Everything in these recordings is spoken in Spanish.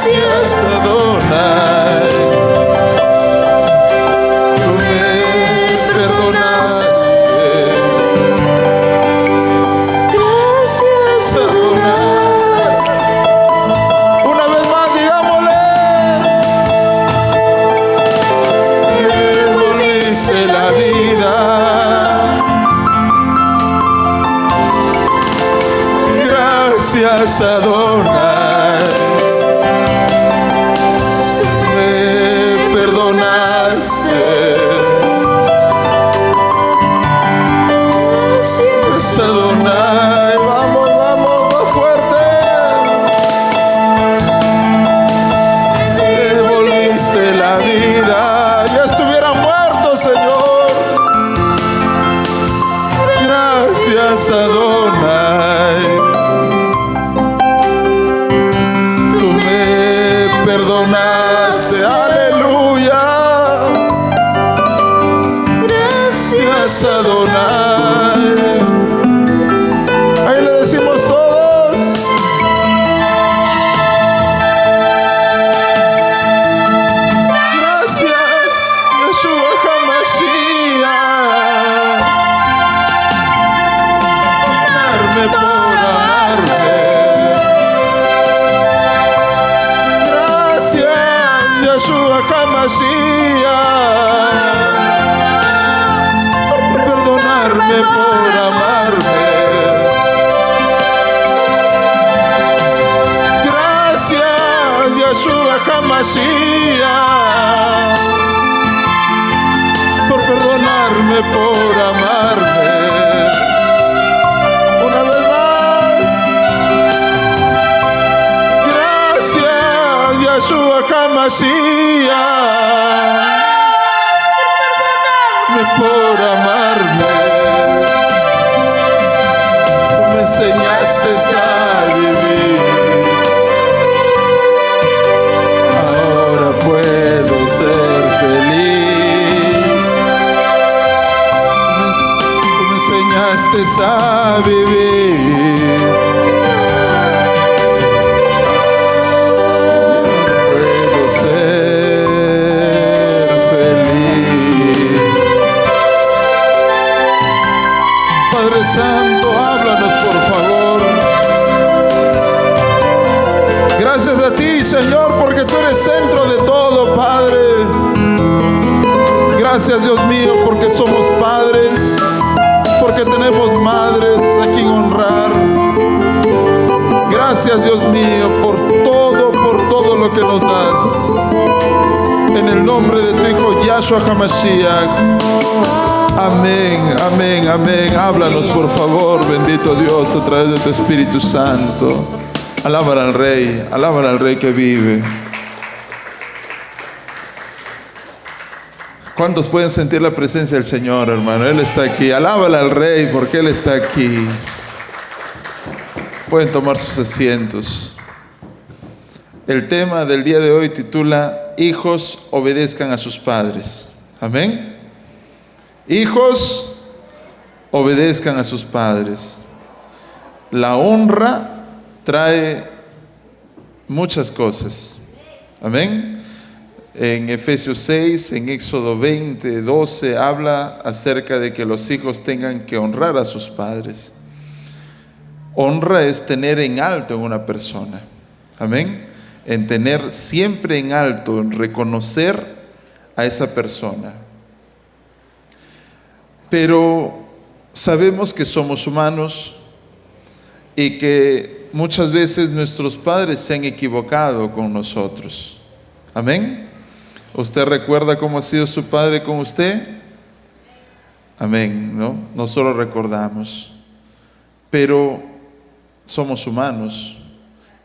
Gracias, Adonai. Me perdonaste. Gracias, Adonai. Vamos, vamos, más fuerte. Me devolviste la vida. Ya estuvieran muertos, Señor. Gracias, Adonai. Perdonaste, aleluya. Gracias, Adonai. Ahí le decimos todos. Gracias, Yeshua HaMashiach. Amarme por amarme. Yeshua HaMashiach, por perdonarme, por amarme. Gracias, Yeshua HaMashiach, por perdonarme, por amarme. Una vez más. Gracias, Yeshua HaMashiach, por amarme. Tú me enseñaste a vivir. Ahora puedo ser feliz. Tú me enseñaste a vivir. Padre Santo, háblanos por favor. Gracias a ti, Señor, porque tú eres centro de todo, Padre. Gracias, Dios mío, porque somos padres, porque tenemos madres a quien honrar. Gracias, Dios mío, por todo lo que nos das. En el nombre de tu Hijo, Yahshua HaMashiach. Amén, amén, amén. Háblanos, por favor, bendito Dios, a través de tu Espíritu Santo. Alábala al Rey que vive. ¿Cuántos pueden sentir la presencia del Señor, hermano? Él está aquí. Alábala al Rey porque Él está aquí. Pueden tomar sus asientos. El tema del día de hoy titula: Hijos, obedezcan a sus padres. Amén. Hijos, obedezcan a sus padres. La honra trae muchas cosas. Amén. En Efesios 6, en Éxodo 20, 12, habla acerca de que los hijos tengan que honrar a sus padres. Honra es tener en alto en una persona. Amén. En tener siempre en alto, en reconocer a esa persona. Pero sabemos que somos humanos y que muchas veces nuestros padres se han equivocado con nosotros. Amén. ¿Usted recuerda cómo ha sido su padre con usted? Amén, ¿no? No solo recordamos, pero somos humanos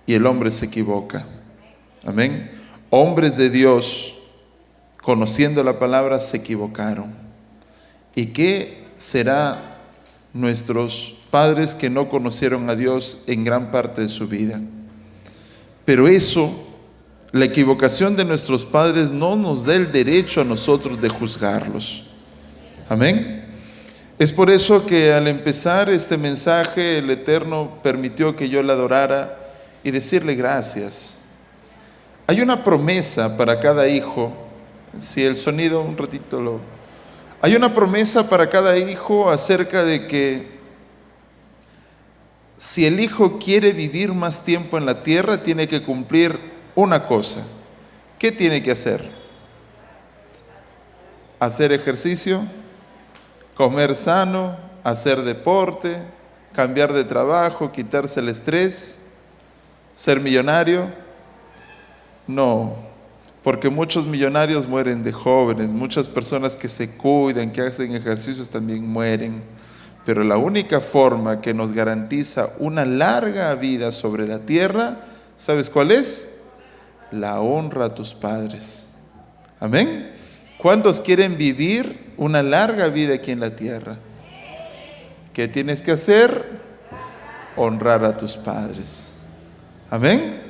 y el hombre se equivoca. Amén. Hombres de Dios, conociendo la palabra, se equivocaron. ¿Y qué será nuestros padres que no conocieron a Dios en gran parte de su vida? Pero eso, la equivocación de nuestros padres no nos da el derecho a nosotros de juzgarlos. Amén. Es por eso que al empezar este mensaje, el Eterno permitió que yo le adorara y decirle gracias. Hay una promesa para cada hijo. Si el sonido un ratito lo... Hay una promesa para cada hijo acerca de que si el hijo quiere vivir más tiempo en la tierra, tiene que cumplir una cosa. ¿Qué tiene que hacer? Hacer ejercicio, comer sano, hacer deporte, cambiar de trabajo, quitarse el estrés, ser millonario. No, porque muchos millonarios mueren de jóvenes, muchas personas que se cuidan, que hacen ejercicios también mueren. Pero la única forma que nos garantiza una larga vida sobre la tierra, ¿sabes cuál es? La honra a tus padres. Amén. ¿Cuántos quieren vivir una larga vida aquí en la tierra? ¿Qué tienes que hacer? Honrar a tus padres. Amén.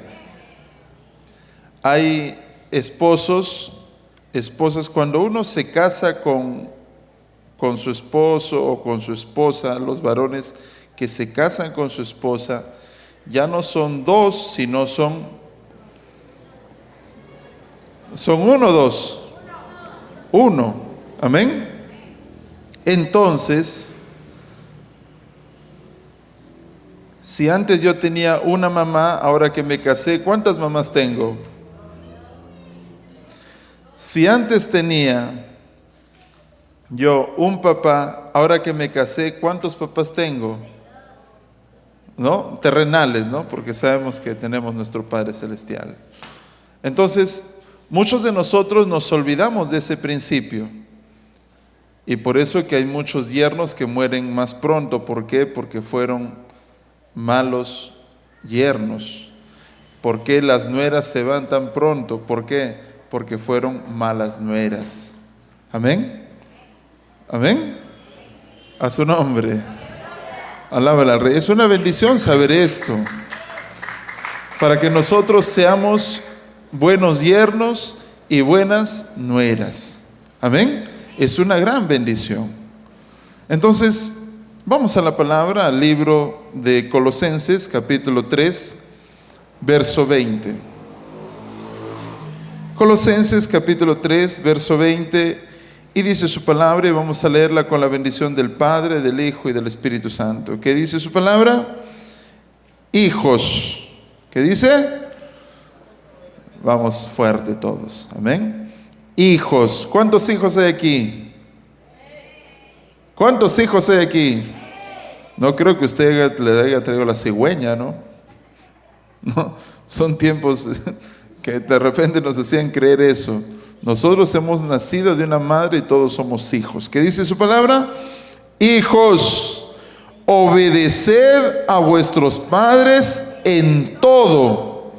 Hay esposos, esposas, cuando uno se casa con su esposo o con su esposa, los varones que se casan con su esposa, ya no son dos, sino son uno, dos. Uno. Amén. Entonces, si antes yo tenía una mamá, ahora que me casé, ¿cuántas mamás tengo? Si antes tenía yo un papá, ahora que me casé, ¿cuántos papás tengo? ¿No? Terrenales, ¿no? Porque sabemos que tenemos nuestro Padre Celestial. Entonces, muchos de nosotros nos olvidamos de ese principio. Y por eso que hay muchos yernos que mueren más pronto. ¿Por qué? Porque fueron malos yernos. ¿Por qué las nueras se van tan pronto? ¿Por qué? Porque fueron malas nueras. Amén. Amén. A su nombre. Alábala al Rey. Es una bendición saber esto, para que nosotros seamos buenos yernos y buenas nueras. Amén. Es una gran bendición. Entonces, vamos a la palabra, al libro de Colosenses, capítulo 3, verso 20. Colosenses, capítulo 3, verso 20, y dice su palabra, y vamos a leerla con la bendición del Padre, del Hijo y del Espíritu Santo. ¿Qué dice su palabra? Hijos. ¿Qué dice? Vamos fuerte todos. Amén. Hijos. ¿Cuántos hijos hay aquí? ¿Cuántos hijos hay aquí? No creo que usted le haya traído la cigüeña, ¿no? No, son tiempos que de repente nos hacían creer eso. Nosotros hemos nacido de una madre y todos somos hijos. ¿Qué dice su palabra? Hijos, obedeced a vuestros padres en todo,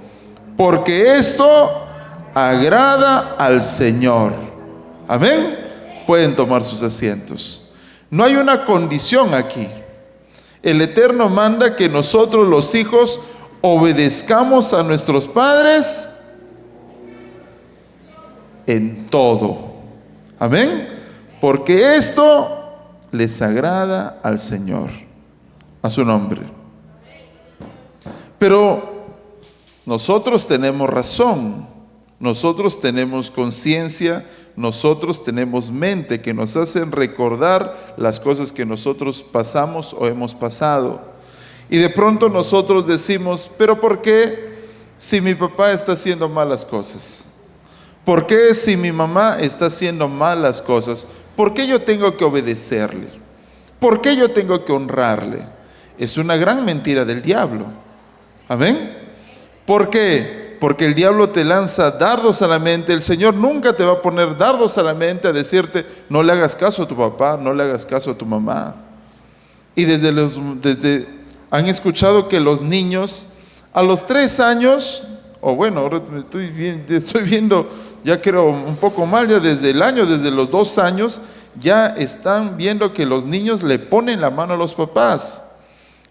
porque esto agrada al Señor. Amén. Pueden tomar sus asientos. No hay una condición aquí. El Eterno manda que nosotros los hijos obedezcamos a nuestros padres en todo. Amén. Porque esto les agrada al Señor. A su nombre. Pero nosotros tenemos razón. Nosotros tenemos conciencia. Nosotros tenemos mente que nos hacen recordar las cosas que nosotros pasamos o hemos pasado. Y de pronto nosotros decimos, ¿pero por qué si mi papá está haciendo malas cosas? ¿Por qué si mi mamá está haciendo malas cosas? ¿Por qué yo tengo que obedecerle? ¿Por qué yo tengo que honrarle? Es una gran mentira del diablo. ¿Amén? ¿Por qué? Porque el diablo te lanza dardos a la mente. El Señor nunca te va a poner dardos a la mente a decirte, no le hagas caso a tu papá, no le hagas caso a tu mamá. Y han escuchado que los niños a los 3 años, o bueno, ahora estoy viendo, ya creo un poco mal, ya desde los 2 años, ya están viendo que los niños le ponen la mano a los papás.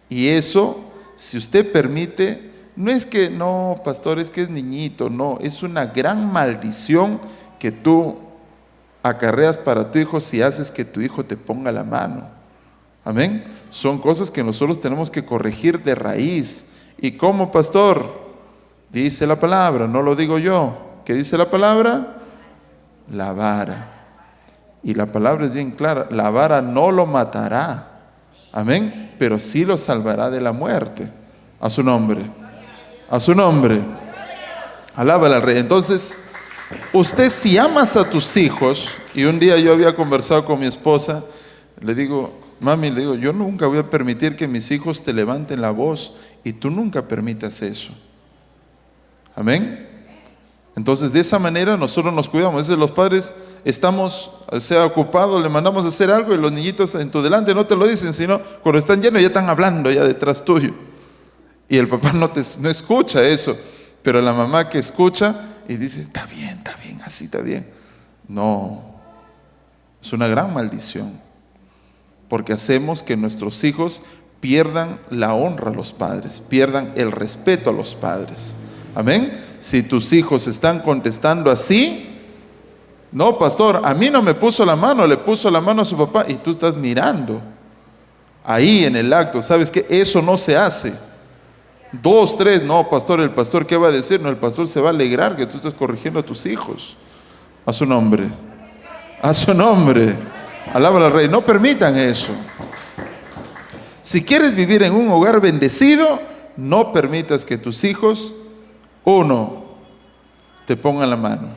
Y eso, si usted permite, no es que, no, pastor, es que es niñito, no, es una gran maldición que tú acarreas para tu hijo si haces que tu hijo te ponga la mano. Amén. Son cosas que nosotros tenemos que corregir de raíz. ¿Y cómo, pastor? Dice la palabra, no lo digo yo. ¿Qué dice la palabra? La vara. Y la palabra es bien clara, la vara no lo matará. Amén. Pero sí lo salvará de la muerte. A su nombre. A su nombre. Alábala al Rey. Entonces, usted si amas a tus hijos, y un día yo había conversado con mi esposa, le digo, mami, le digo, yo nunca voy a permitir que mis hijos te levanten la voz y tú nunca permitas eso. Amén. Entonces de esa manera nosotros nos cuidamos. A veces los padres estamos, sea ocupados, le mandamos a hacer algo y los niñitos en tu delante no te lo dicen, sino cuando están llenos ya están hablando ya detrás tuyo. Y el papá no escucha eso, pero la mamá que escucha y dice, está bien, así está bien. No, es una gran maldición, porque hacemos que nuestros hijos pierdan la honra a los padres, pierdan el respeto a los padres. Amén. Si tus hijos están contestando así, no, pastor, a mí no me puso la mano, le puso la mano a su papá, y tú estás mirando ahí en el acto, ¿sabes qué? Eso no se hace. 2, 3, no, pastor, el pastor, ¿qué va a decir? No, el pastor se va a alegrar que tú estás corrigiendo a tus hijos. A su nombre. A su nombre. Alábala al Rey. No permitan eso. Si quieres vivir en un hogar bendecido, no permitas que tus hijos, 1, te pongan la mano.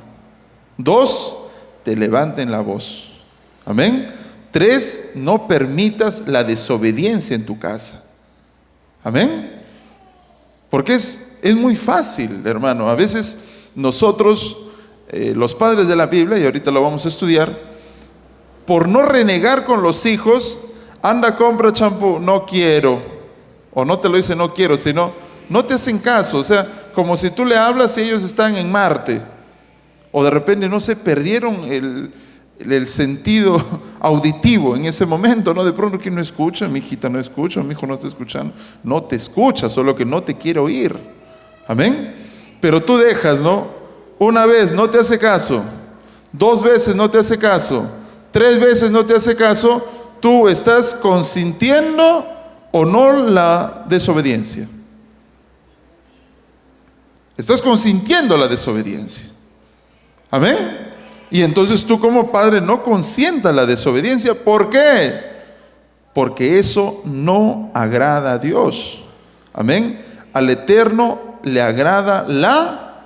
2, te levanten la voz. Amén. 3, no permitas la desobediencia en tu casa. Amén. Porque es muy fácil, hermano. A veces nosotros, los padres de la Biblia, y ahorita lo vamos a estudiar, por no renegar con los hijos, anda, compra champú, no quiero. O no te lo dice no quiero, sino no te hacen caso. O sea, como si tú le hablas y ellos están en Marte. O de repente, no sé, perdieron el sentido auditivo en ese momento, ¿no? De pronto que no escucha, mi hijita no escucha, mi hijo no está escuchando. No te escucha, solo que no te quiere oír. Amén. Pero tú dejas, ¿no? Una vez no te hace caso, 2 veces no te hace caso, 3 veces no te hace caso, tú estás consintiendo o no la desobediencia. Estás consintiendo la desobediencia. Amén. Y entonces tú como padre no consientas la desobediencia. ¿Por qué? Porque eso no agrada a Dios. Amén. Al Eterno le agrada la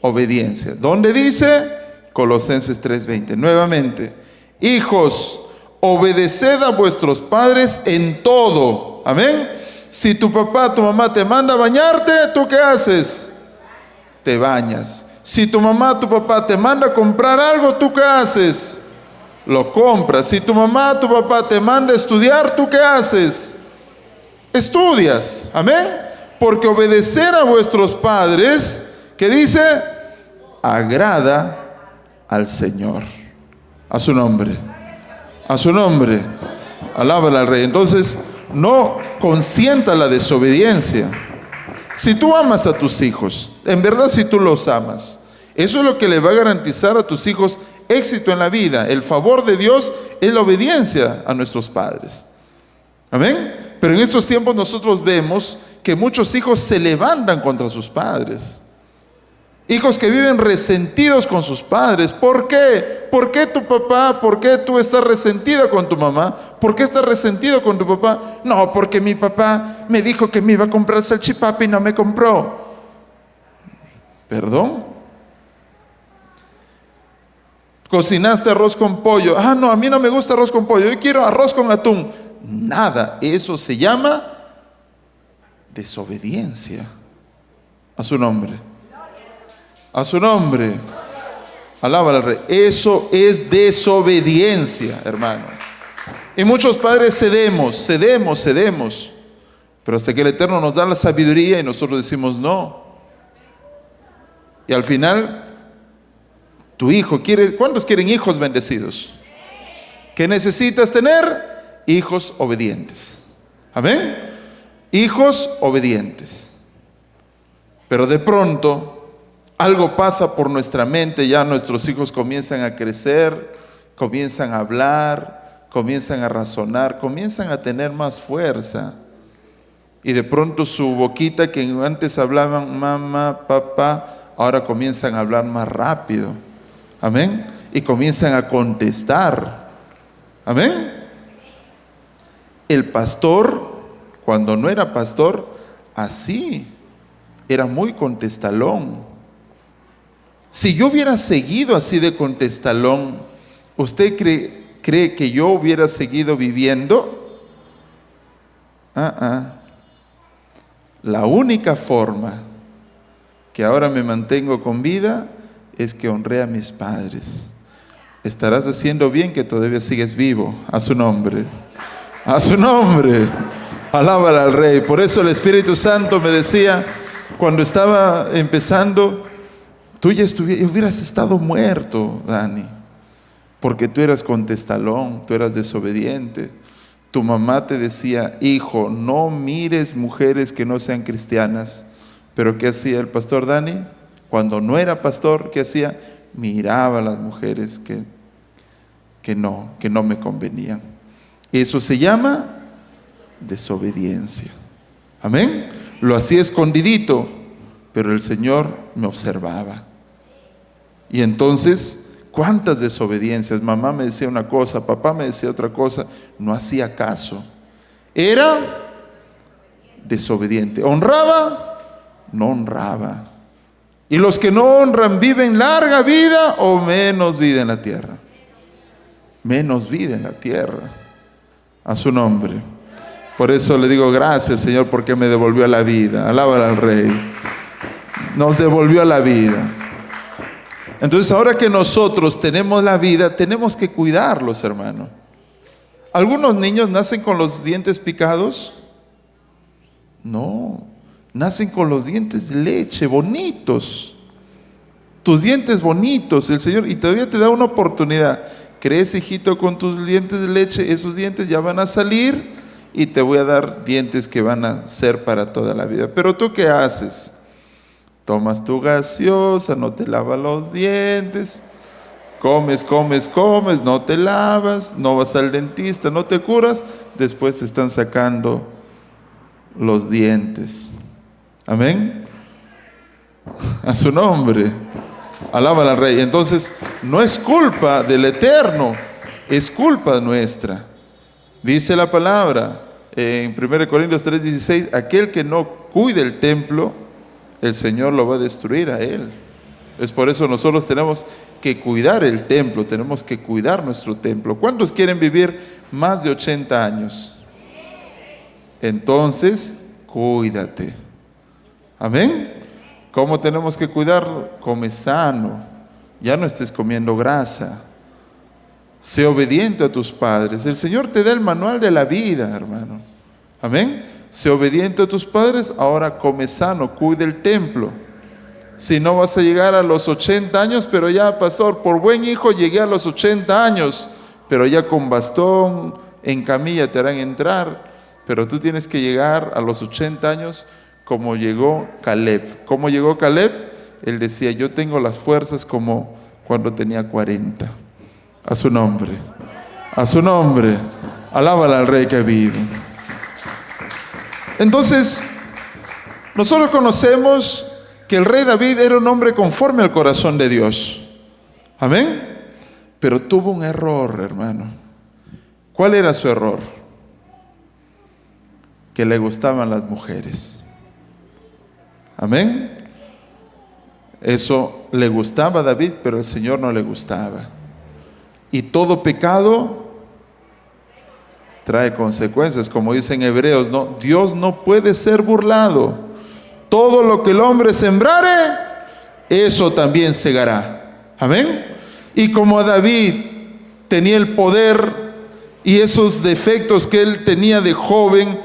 obediencia. ¿Dónde dice? Colosenses 3:20. Nuevamente, hijos, obedeced a vuestros padres en todo. Amén. Si tu papá, tu mamá te manda a bañarte, ¿tú qué haces? Te bañas. Si tu mamá, tu papá te manda a comprar algo, ¿tú qué haces? Lo compras. Si tu mamá, tu papá te manda a estudiar, ¿tú qué haces? Estudias. Amén. Porque obedecer a vuestros padres, ¿qué dice? Agrada al Señor. A su nombre. A su nombre. Alábala al Rey. Entonces, no consienta la desobediencia. Si tú amas a tus hijos, en verdad si tú los amas, eso es lo que le va a garantizar a tus hijos éxito en la vida. El favor de Dios es la obediencia a nuestros padres. Amén. Pero en estos tiempos nosotros vemos que muchos hijos se levantan contra sus padres. Hijos que viven resentidos con sus padres. ¿Por qué? ¿Por qué tu papá? ¿Por qué tú estás resentida con tu mamá? ¿Por qué estás resentido con tu papá? No, porque mi papá me dijo que me iba a comprar salchipapa y no me compró. ¿Perdón? Cocinaste arroz con pollo. Ah, no, a mí no me gusta arroz con pollo. Yo quiero arroz con atún. Nada, eso se llama desobediencia. A su nombre. A su nombre. Alábala al Rey. Eso es desobediencia, hermano. Y muchos padres cedemos. Pero hasta que el Eterno nos da la sabiduría y nosotros decimos no. Y al final, tu hijo quiere. ¿Cuántos quieren hijos bendecidos? ¿Qué necesitas tener? Hijos obedientes. Amén. Hijos obedientes. Pero de pronto algo pasa por nuestra mente, ya nuestros hijos comienzan a crecer, comienzan a hablar, comienzan a razonar, comienzan a tener más fuerza. Y de pronto su boquita, que antes hablaban mamá, papá, ahora comienzan a hablar más rápido. Amén. Y comienzan a contestar. Amén. El pastor, cuando no era pastor, así, era muy contestalón. Si yo hubiera seguido así de contestalón, ¿usted cree que yo hubiera seguido viviendo? La única forma que ahora me mantengo con vida es que honré a mis padres. Estarás haciendo bien que todavía sigues vivo. A su nombre. A su nombre. Alábale al Rey. Por eso el Espíritu Santo me decía, cuando estaba empezando, tú ya hubieras estado muerto, Dani, porque tú eras contestalón, tú eras desobediente. Tu mamá te decía, hijo, no mires mujeres que no sean cristianas. Pero ¿qué hacía el pastor Dani? Cuando no era pastor, ¿qué hacía? Miraba a las mujeres que no me convenían. Eso se llama desobediencia. Amén. Lo hacía escondidito, pero el Señor me observaba. Y entonces, ¿cuántas desobediencias? Mamá me decía una cosa, papá me decía otra cosa, no hacía caso. Era desobediente. ¿Honraba? No honraba. Y los que no honran viven larga vida o menos vida en la tierra. Menos vida en la tierra. A su nombre. Por eso le digo gracias, Señor, porque me devolvió la vida. Alábala al Rey. Nos devolvió la vida. Entonces, ahora que nosotros tenemos la vida, tenemos que cuidarlos, hermano. ¿Algunos niños nacen con los dientes picados? No, nacen con los dientes de leche, bonitos. Tus dientes bonitos, el Señor, y todavía te da una oportunidad. Crees, hijito, con tus dientes de leche, esos dientes ya van a salir y te voy a dar dientes que van a ser para toda la vida. Pero ¿tú qué haces? Tomas tu gaseosa, no te lavas los dientes, comes, no te lavas, no vas al dentista, no te curas, después te están sacando los dientes. Amén. A su nombre. Alábala al Rey. Entonces, no es culpa del Eterno, es culpa nuestra. Dice la palabra en 1 Corintios 3:16, aquel que no cuide el templo, el Señor lo va a destruir a él. Es por eso nosotros tenemos que cuidar el templo, tenemos que cuidar nuestro templo. ¿Cuántos quieren vivir más de 80 años? Entonces, cuídate. Amén. ¿Cómo tenemos que cuidarlo? Come sano. Ya no estés comiendo grasa. Sé obediente a tus padres. El Señor te da el manual de la vida, hermano. Amén. Sé obediente a tus padres, ahora come sano, cuida el templo. Si no, vas a llegar a los 80 años, pero ya, pastor, por buen hijo llegué a los 80 años, pero ya con bastón, en camilla te harán entrar. Pero tú tienes que llegar a los 80 años como llegó Caleb. ¿Cómo llegó Caleb? Él decía, yo tengo las fuerzas como cuando tenía 40. A su nombre. A su nombre. Alábala al Rey que vive. Entonces, nosotros conocemos que el rey David era un hombre conforme al corazón de Dios. Amén. Pero tuvo un error, hermano. ¿Cuál era su error? Que le gustaban las mujeres. Amén. Eso le gustaba a David, pero al Señor no le gustaba. Y todo pecado trae consecuencias, como dicen Hebreos, ¿no? Dios no puede ser burlado. Todo lo que el hombre sembrare, eso también segará. Amén. Y como David tenía el poder y esos defectos que él tenía de joven,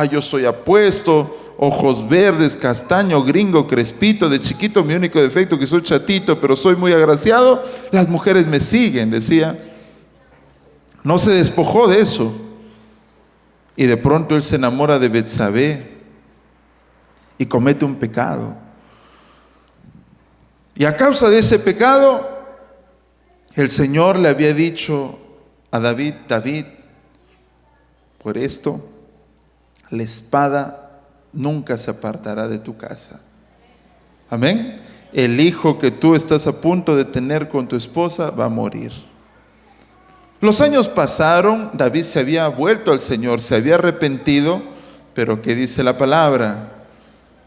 yo soy apuesto, ojos verdes, castaño, gringo, crespito, de chiquito mi único defecto que soy chatito, pero soy muy agraciado, las mujeres me siguen, decía. No se despojó de eso. Y de pronto él se enamora de Betsabé y comete un pecado. Y a causa de ese pecado, el Señor le había dicho a David, David, por esto la espada nunca se apartará de tu casa. Amén. El hijo que tú estás a punto de tener con tu esposa va a morir. Los años pasaron, David se había vuelto al Señor, se había arrepentido, pero ¿qué dice la palabra?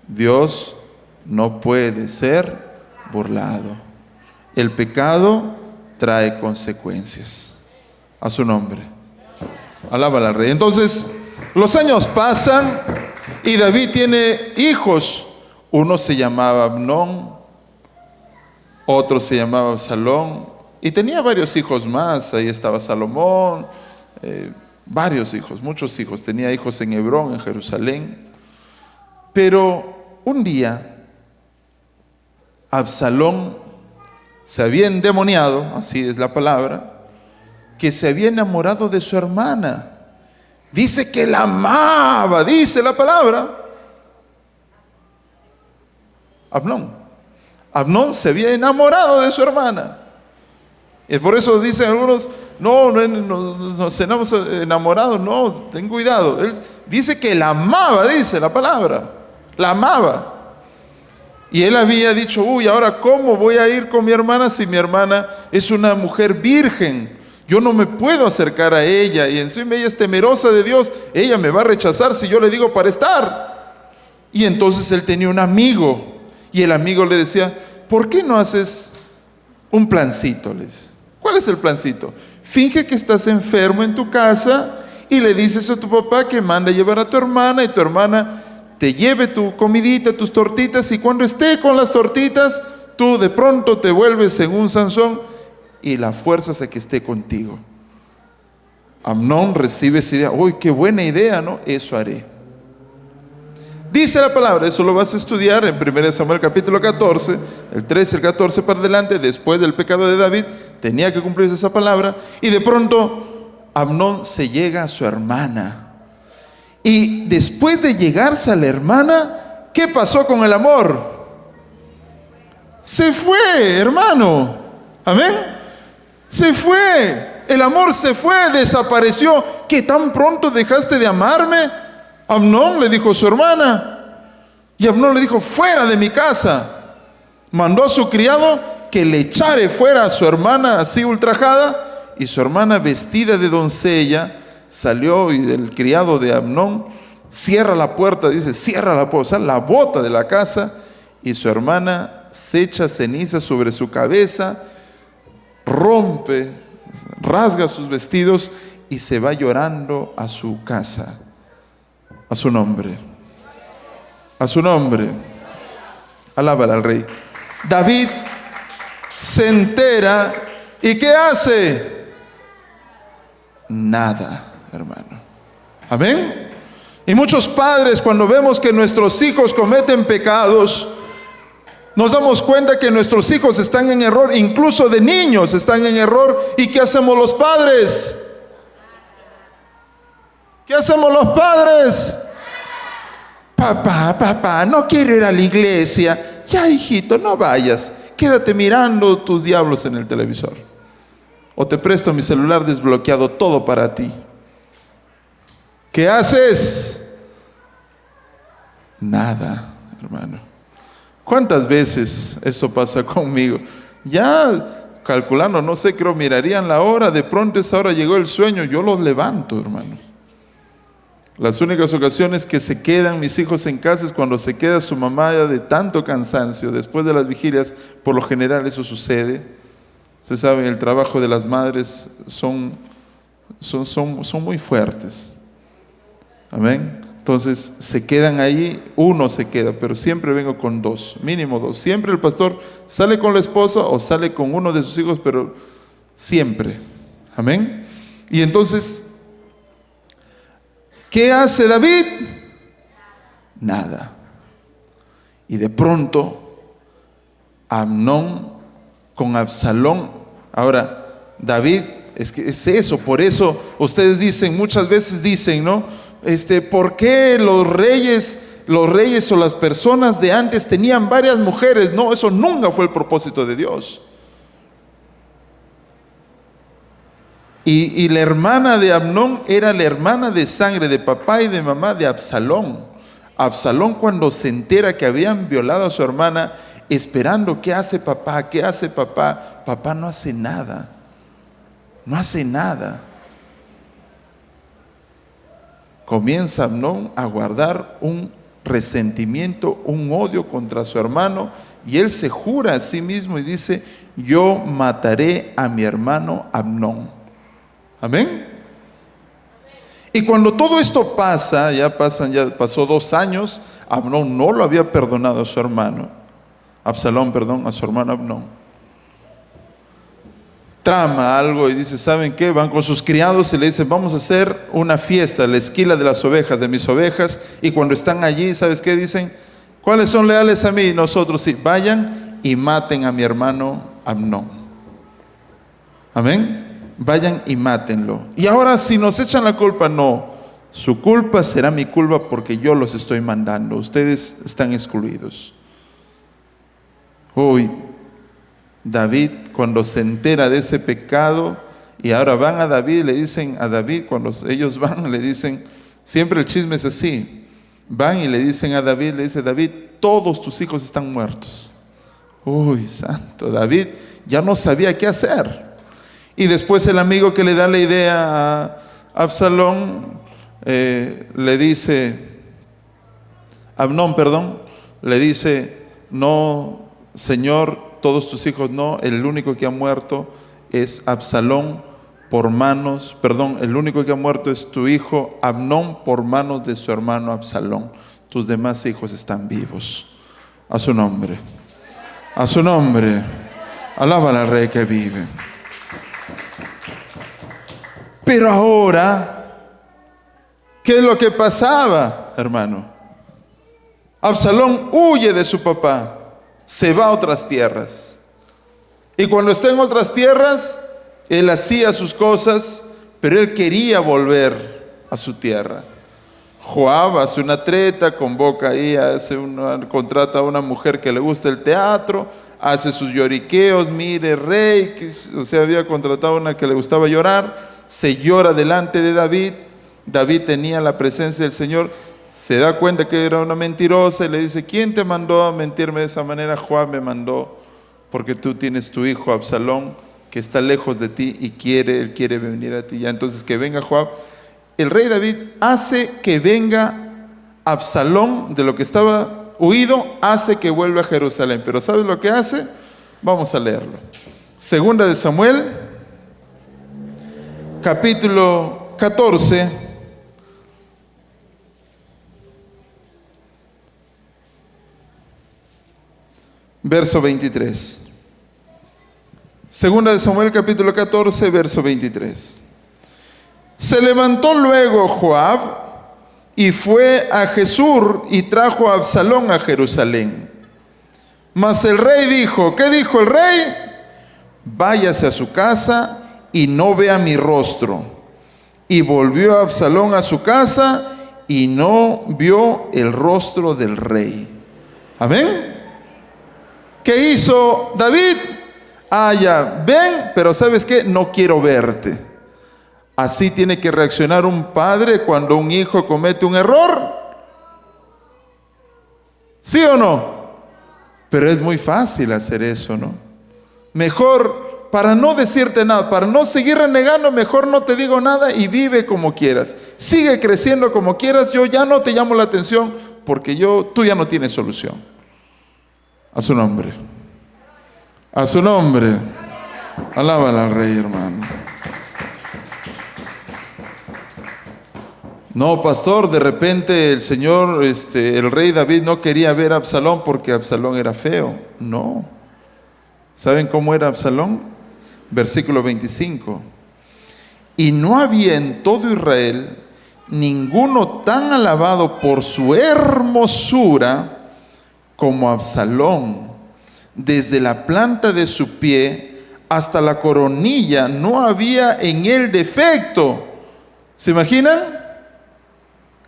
Dios no puede ser burlado. El pecado trae consecuencias. A su nombre. Alábala al Rey. Entonces, los años pasan y David tiene hijos. Uno se llamaba Amnón, otro se llamaba Absalón, y tenía varios hijos más. Ahí estaba Salomón, varios hijos, muchos hijos. Tenía hijos en Hebrón, en Jerusalén. Pero un día, Absalón se había endemoniado, así es la palabra, que se había enamorado de su hermana. Dice que la amaba, dice la palabra. Amnón se había enamorado de su hermana. Y por eso dicen algunos, no nos hemos enamorado. No, ten cuidado. Él dice que la amaba, dice la palabra. La amaba. Y él había dicho, ahora ¿cómo voy a ir con mi hermana si mi hermana es una mujer virgen? Yo no me puedo acercar a ella, y encima ella es temerosa de Dios. Ella me va a rechazar si yo le digo para estar. Y entonces él tenía un amigo, y el amigo le decía, ¿por qué no haces un plancito? Le dice. ¿Cuál es el plancito? Finge que estás enfermo en tu casa y le dices a tu papá que manda a llevar a tu hermana, y tu hermana te lleve tu comidita, tus tortitas, y cuando esté con las tortitas, tú de pronto te vuelves en un Sansón y la fuerzas a que esté contigo. Amnón recibe esa idea. Qué buena idea, ¿no? Eso haré. Dice la palabra, eso lo vas a estudiar en 1 Samuel capítulo 14, el 13, el 14 para adelante. Después del pecado de David, tenía que cumplirse esa palabra. Y de pronto, Amnón se llega a su hermana. Y después de llegarse a la hermana, ¿qué pasó con el amor? Se fue, hermano. Amén. Se fue. El amor se fue, desapareció. ¿Qué tan pronto dejaste de amarme? Amnón le dijo a su hermana. Y Amnón le dijo, fuera de mi casa. Mandó a su criado que le echare fuera a su hermana así ultrajada. Y su hermana, vestida de doncella, salió, y el criado de Amnón cierra la puerta, dice, cierra la puerta, la bota de la casa, y su hermana se echa ceniza sobre su cabeza, rompe, rasga sus vestidos y se va llorando a su casa. A su nombre. A su nombre. Alábala al Rey. David se entera, ¿y qué hace? Nada, hermano. Amén. Y muchos padres, cuando vemos que nuestros hijos cometen pecados, nos damos cuenta que nuestros hijos están en error, incluso de niños están en error. ¿Y qué hacemos los padres? ¿Qué hacemos los padres? Papá, no quiero ir a la iglesia. Ya, hijito, no vayas. Quédate mirando tus diablos en el televisor. O te presto mi celular desbloqueado, todo para ti. ¿Qué haces? Nada, hermano. ¿Cuántas veces eso pasa conmigo? Ya calculando, no sé, creo mirarían la hora, de pronto esa hora llegó el sueño, yo los levanto, hermano. Las únicas ocasiones que se quedan mis hijos en casa es cuando se queda su mamá ya de tanto cansancio. Después de las vigilias, por lo general eso sucede. Ustedes saben, el trabajo de las madres son muy fuertes. Amén. Entonces se quedan ahí, uno se queda, pero siempre vengo con dos, mínimo dos. Siempre el pastor sale con la esposa o sale con uno de sus hijos, pero siempre. Amén. Y entonces, ¿qué hace David? Nada. Y de pronto, Amnón con Absalón. Ahora, David, es que es eso, por eso ustedes dicen, muchas veces dicen, ¿no? ¿Por qué los reyes o las personas de antes tenían varias mujeres? No, eso nunca fue el propósito de Dios. Y la hermana de Amnón era la hermana de sangre de papá y de mamá de Absalón. Absalón, cuando se entera que habían violado a su hermana, esperando, ¿qué hace papá? ¿Qué hace papá? Papá no hace nada. No hace nada. Comienza Amnón a guardar un resentimiento, un odio contra su hermano, y él se jura a sí mismo y dice: yo mataré a mi hermano Amnón. Amén. Y cuando todo esto pasa, ya pasó 2 años, Amnón no lo había perdonado a su hermano, Absalón, perdón, a su hermano Amnón. Trama algo y dice: ¿saben qué? Van con sus criados y le dicen: vamos a hacer una fiesta, la esquila de las ovejas, de mis ovejas. Y cuando están allí, ¿sabes qué? Dicen: ¿cuáles son leales a mí? Nosotros sí. Vayan y maten a mi hermano Amnón. Amén. Vayan y mátenlo. Y ahora, si nos echan la culpa, no. Su culpa será mi culpa porque yo los estoy mandando. Ustedes están excluidos. Uy, David, cuando se entera de ese pecado, y ahora van a David, le dicen a David, cuando ellos van, le dicen, siempre el chisme es así, van y le dicen a David, le dice: David, todos tus hijos están muertos. Uy, santo, David ya no sabía qué hacer. Y después el amigo que le da la idea a Absalón, le dice, Amnón, perdón, le dice: no, Señor, todos tus hijos no, el único que ha muerto es Absalón por manos, perdón, el único que ha muerto es tu hijo Amnón por manos de su hermano Absalón. Tus demás hijos están vivos. A su nombre. A su nombre. Alaba al Rey que vive. Pero ahora, ¿qué es lo que pasaba, hermano? Absalón huye de su papá, se va a otras tierras. Y cuando está en otras tierras, él hacía sus cosas, pero él quería volver a su tierra. Joab hace una treta, convoca ahí, contrata a una mujer que le gusta el teatro, hace sus lloriqueos: mire, rey, había contratado a una que le gustaba llorar. Se llora delante de David. David tenía la presencia del Señor, se da cuenta que era una mentirosa y le dice: ¿quién te mandó a mentirme de esa manera? Joab me mandó, porque tú tienes tu hijo Absalón que está lejos de ti y él quiere venir a ti. Ya, entonces que venga Joab. El rey David hace que venga Absalón de lo que estaba huido, hace que vuelva a Jerusalén. Pero ¿sabes lo que hace? Vamos a leerlo. Segunda de Samuel, capítulo 14, verso 23. Segunda de Samuel, capítulo 14, verso 23. Se levantó luego Joab y fue a Jesur y trajo a Absalón a Jerusalén. Mas el rey dijo, ¿qué dijo el rey? Váyase a su casa y no vea mi rostro. Y volvió Absalón a su casa y no vio el rostro del rey. Amén. ¿Qué hizo David? Ya, ven, pero ¿sabes qué? No quiero verte. Así tiene que reaccionar un padre cuando un hijo comete un error. ¿Sí o no? Pero es muy fácil hacer eso, ¿no? Mejor, para no decirte nada, para no seguir renegando, mejor no te digo nada y vive como quieras. Sigue creciendo como quieras, yo ya no te llamo la atención porque tú ya no tienes solución. A su nombre. A su nombre. Alábala al Rey, hermano. No, pastor, de repente el Señor, el rey David no quería ver a Absalón porque Absalón era feo. No. ¿Saben cómo era Absalón? Versículo 25. Y no había en todo Israel ninguno tan alabado por su hermosura como Absalón. Desde la planta de su pie hasta la coronilla no había en él defecto. ¿Se imaginan?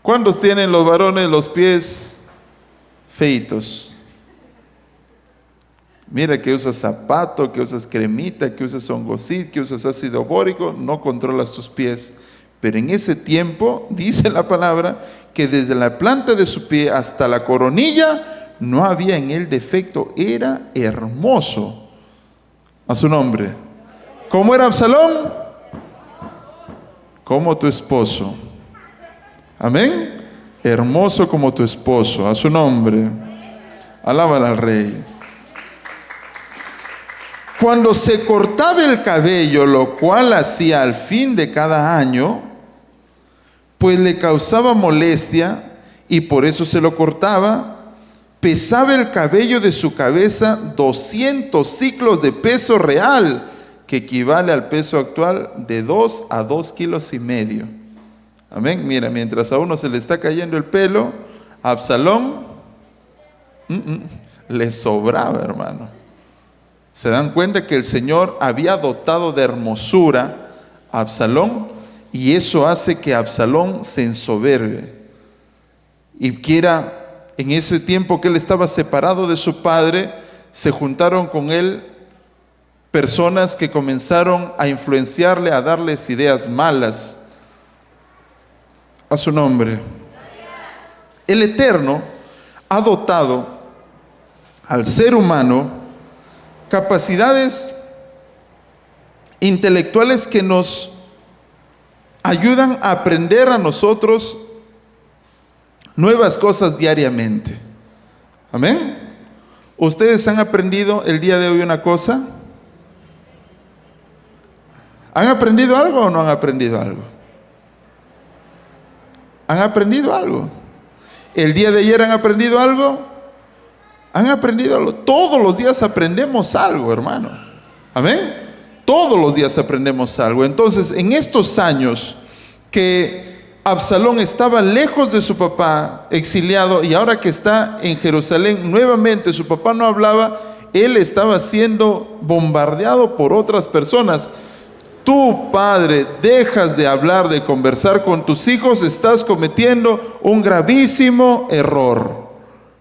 ¿Cuántos tienen los varones los pies feitos? Mira que usas zapato, que usas cremita, que usas hongocid, que usas ácido bórico, no controlas tus pies. Pero en ese tiempo, dice la palabra, que desde la planta de su pie hasta la coronilla no había en él defecto, era hermoso. A su nombre. ¿Cómo era Absalón? Como tu esposo. Amén. Hermoso como tu esposo. A su nombre. Alábala al rey. Cuando se cortaba el cabello, lo cual hacía al fin de cada año, pues le causaba molestia y por eso se lo cortaba, pesaba el cabello de su cabeza 200 siclos de peso real, que equivale al peso actual de 2 a 2,5 kilos. Amén. Mira, mientras a uno se le está cayendo el pelo, a Absalón le sobraba, hermano. Se dan cuenta que el Señor había dotado de hermosura a Absalón, y eso hace que Absalón se ensoberbe y quiera. En ese tiempo que él estaba separado de su padre, se juntaron con él personas que comenzaron a influenciarle, a darles ideas malas. A su nombre. El Eterno ha dotado al ser humano capacidades intelectuales que nos ayudan a aprender a nosotros nuevas cosas diariamente. Amén. ¿Ustedes han aprendido el día de hoy una cosa? ¿Han aprendido algo o no han aprendido algo? ¿Han aprendido algo? ¿El día de ayer han aprendido algo? ¿Han aprendido algo? Todos los días aprendemos algo, hermano. Amén. Todos los días aprendemos algo. Entonces, en estos años que Absalón estaba lejos de su papá, exiliado, y ahora que está en Jerusalén, nuevamente su papá no hablaba, él estaba siendo bombardeado por otras personas. Tú, padre, dejas de hablar, de conversar con tus hijos, estás cometiendo un gravísimo error.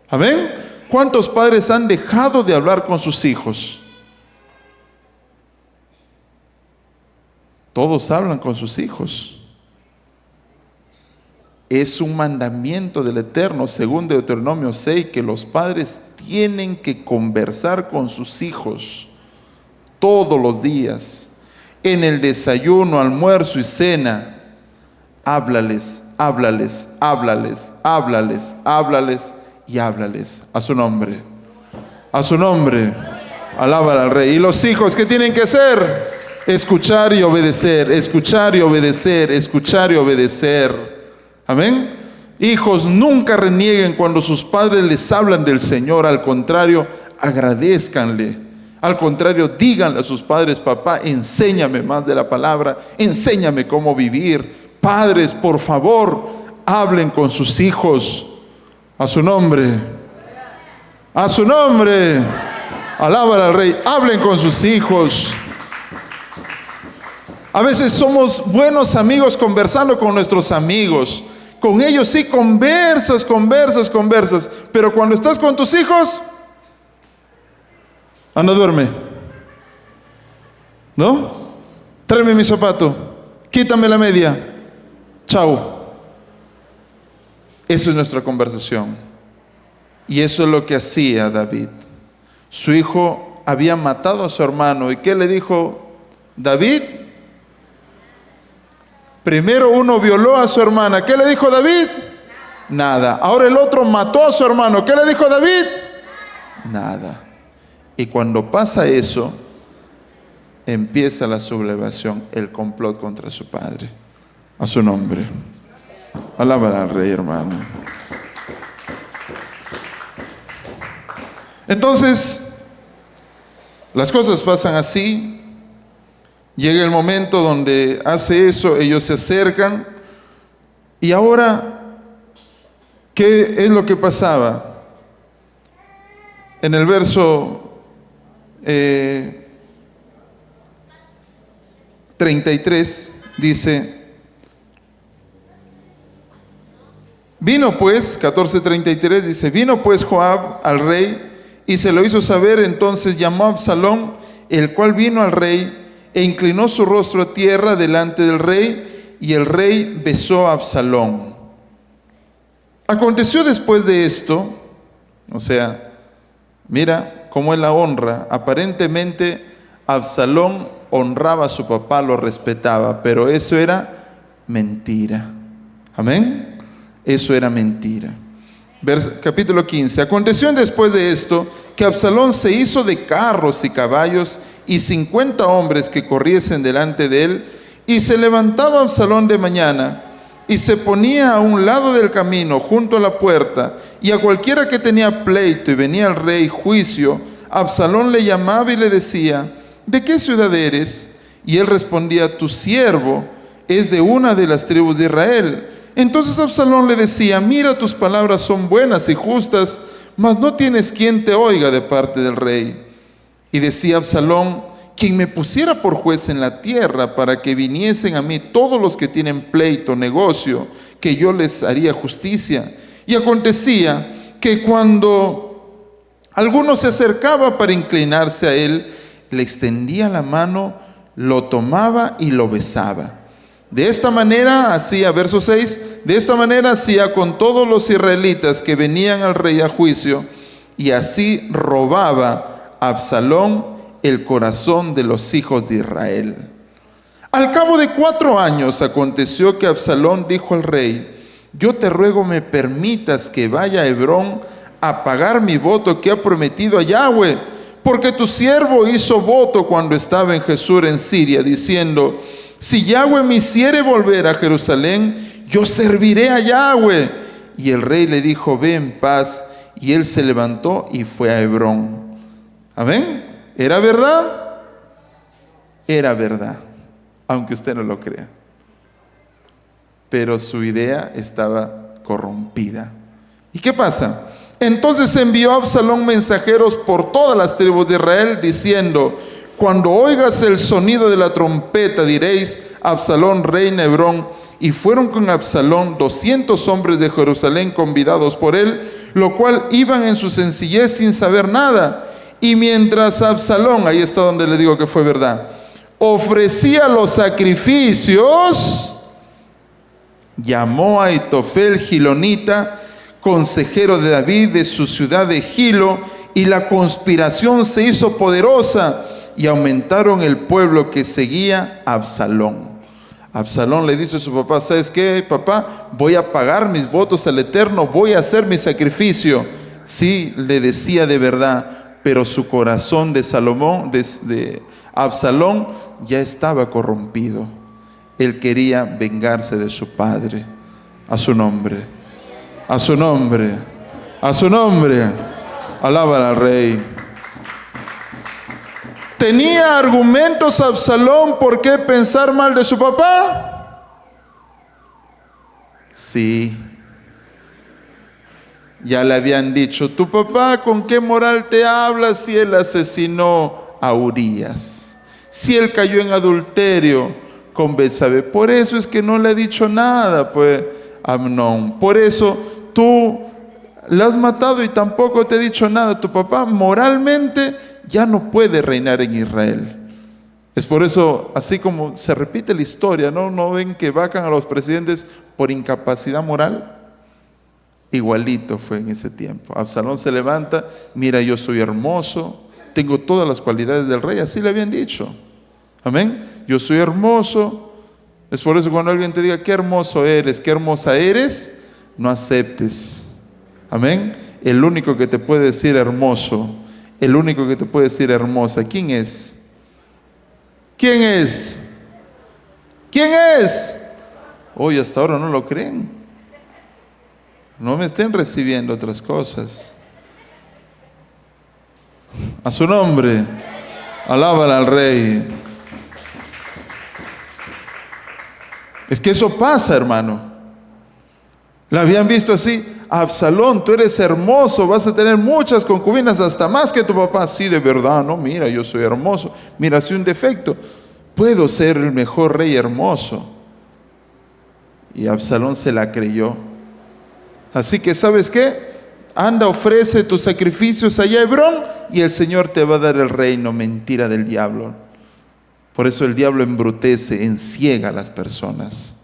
Amén. ¿Cuántos padres han dejado de hablar con sus hijos? Todos hablan con sus hijos. Es un mandamiento del Eterno, según Deuteronomio 6, que los padres tienen que conversar con sus hijos todos los días, en el desayuno, almuerzo y cena. Háblales, háblales, háblales, háblales, háblales y háblales. A su nombre. A su nombre. Alábala al Rey. ¿Y los hijos qué tienen que hacer? Escuchar y obedecer, escuchar y obedecer, escuchar y obedecer. Amén. Hijos, nunca renieguen cuando sus padres les hablan del Señor. Al contrario, agradézcanle. Al contrario, díganle a sus padres: papá, enséñame más de la palabra, enséñame cómo vivir. Padres, por favor, hablen con sus hijos. A su nombre. A su nombre. Alábala al Rey. Hablen con sus hijos. A veces somos buenos amigos conversando con nuestros amigos. Con ellos sí conversas, pero cuando estás con tus hijos, anda, duerme. ¿No? Tráeme mi zapato, quítame la media, chao. Eso es nuestra conversación. Y eso es lo que hacía David. Su hijo había matado a su hermano. ¿Y qué le dijo David? Primero uno violó a su hermana. ¿Qué le dijo David? Nada. Ahora el otro mató a su hermano. ¿Qué le dijo David? Nada. Y cuando pasa eso, empieza la sublevación, el complot contra su padre. A su nombre. Alaba al Rey, hermano. Entonces, las cosas pasan así. Llega el momento donde hace eso, ellos se acercan. Y ahora, ¿qué es lo que pasaba? En el verso 33 dice: vino pues, 14:33 dice: vino pues Joab al rey y se lo hizo saber. Entonces llamó a Absalón, el cual vino al rey e inclinó su rostro a tierra delante del rey, y el rey besó a Absalón. Aconteció después de esto, o sea, mira cómo es la honra. Aparentemente Absalón honraba a su papá, lo respetaba, pero eso era mentira. Amén. Eso era mentira. Capítulo 15. Aconteció después de esto que Absalón se hizo de carros y caballos y 50 hombres que corriesen delante de él, y se levantaba Absalón de mañana y se ponía a un lado del camino junto a la puerta, y a cualquiera que tenía pleito y venía al rey juicio, Absalón le llamaba y le decía: ¿de qué ciudad eres? Y él respondía: tu siervo es de una de las tribus de Israel. Entonces Absalón le decía: mira, tus palabras son buenas y justas, mas no tienes quien te oiga de parte del rey. Y decía Absalón: quien me pusiera por juez en la tierra, para que viniesen a mí todos los que tienen pleito, negocio, que yo les haría justicia. Y acontecía que cuando alguno se acercaba para inclinarse a él, le extendía la mano, lo tomaba y lo besaba. De esta manera hacía, verso 6, de esta manera hacía con todos los israelitas que venían al rey a juicio, y así robaba Absalón el corazón de los hijos de Israel. Al cabo de 4 años aconteció que Absalón dijo al rey: yo te ruego me permitas que vaya a Hebrón a pagar mi voto que ha prometido a Yahweh, porque tu siervo hizo voto cuando estaba en Jesús en Siria, diciendo: si Yahweh me hiciere volver a Jerusalén, yo serviré a Yahweh. Y el rey le dijo: ve en paz. Y él se levantó y fue a Hebrón. Amén. ¿Era verdad? Era verdad, aunque usted no lo crea. Pero su idea estaba corrompida. ¿Y qué pasa? Entonces envió Absalón mensajeros por todas las tribus de Israel, diciendo: cuando oigas el sonido de la trompeta, diréis: Absalón reina en Hebrón. Y fueron con Absalón 200 hombres de Jerusalén convidados por él, lo cual iban en su sencillez sin saber nada. Y mientras Absalón, ahí está donde le digo que fue verdad, ofrecía los sacrificios, llamó a Ahitofel Gilonita, consejero de David, de su ciudad de Gilo, y la conspiración se hizo poderosa, y aumentaron el pueblo que seguía a Absalón. Absalón le dice a su papá: ¿sabes qué, papá? Voy a pagar mis votos al Eterno, voy a hacer mi sacrificio. Sí, le decía de verdad, pero su corazón de Absalón ya estaba corrompido. Él quería vengarse de su padre. A su nombre, a su nombre, a su nombre. Alaban al rey. ¿Tenía argumentos Absalón por qué pensar mal de su papá? Sí. Ya le habían dicho: tu papá, ¿con qué moral te habla si él asesinó a Urías? Si él cayó en adulterio con Betsabé. Por eso es que no le ha dicho nada, pues, Amnón. Por eso tú la has matado y tampoco te ha dicho nada. Tu papá moralmente ya no puede reinar en Israel. Es por eso, así como se repite la historia, ¿no ven que vacan a los presidentes por incapacidad moral? Igualito fue en ese tiempo. Absalón se levanta: mira, yo soy hermoso, tengo todas las cualidades del rey. Así le habían dicho. Amén. Yo soy hermoso. Es por eso cuando alguien te diga: qué hermoso eres, qué hermosa eres, no aceptes. Amén. El único que te puede decir hermoso, el único que te puede decir hermosa, ¿quién es? ¿Quién es? ¿Quién es? Hoy hasta ahora no lo creen. No me estén recibiendo otras cosas. A su nombre, alaban al rey. Es que eso pasa, hermano. La habían visto así: Absalón, tú eres hermoso, vas a tener muchas concubinas, hasta más que tu papá. Sí, de verdad, no, mira, yo soy hermoso. Mira, soy un defecto, puedo ser el mejor rey hermoso. Y Absalón se la creyó. Así que, ¿sabes qué? Anda, ofrece tus sacrificios allá a Hebrón y el Señor te va a dar el reino. Mentira del diablo. Por eso el diablo embrutece, enciega a las personas.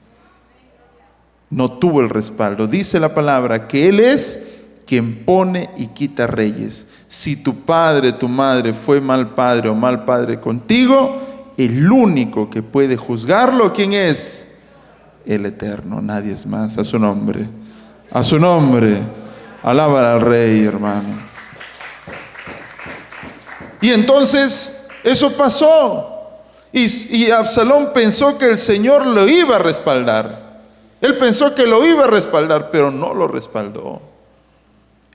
No tuvo el respaldo. Dice la palabra que Él es quien pone y quita reyes. Si tu padre, tu madre fue mal padre o mal padre contigo, el único que puede juzgarlo, ¿quién es? El Eterno, nadie es más. A su nombre. A su nombre. Alaba al Rey, hermano. Y entonces, eso pasó. Y Absalón pensó que el Señor lo iba a respaldar. Él pensó que lo iba a respaldar, pero no lo respaldó.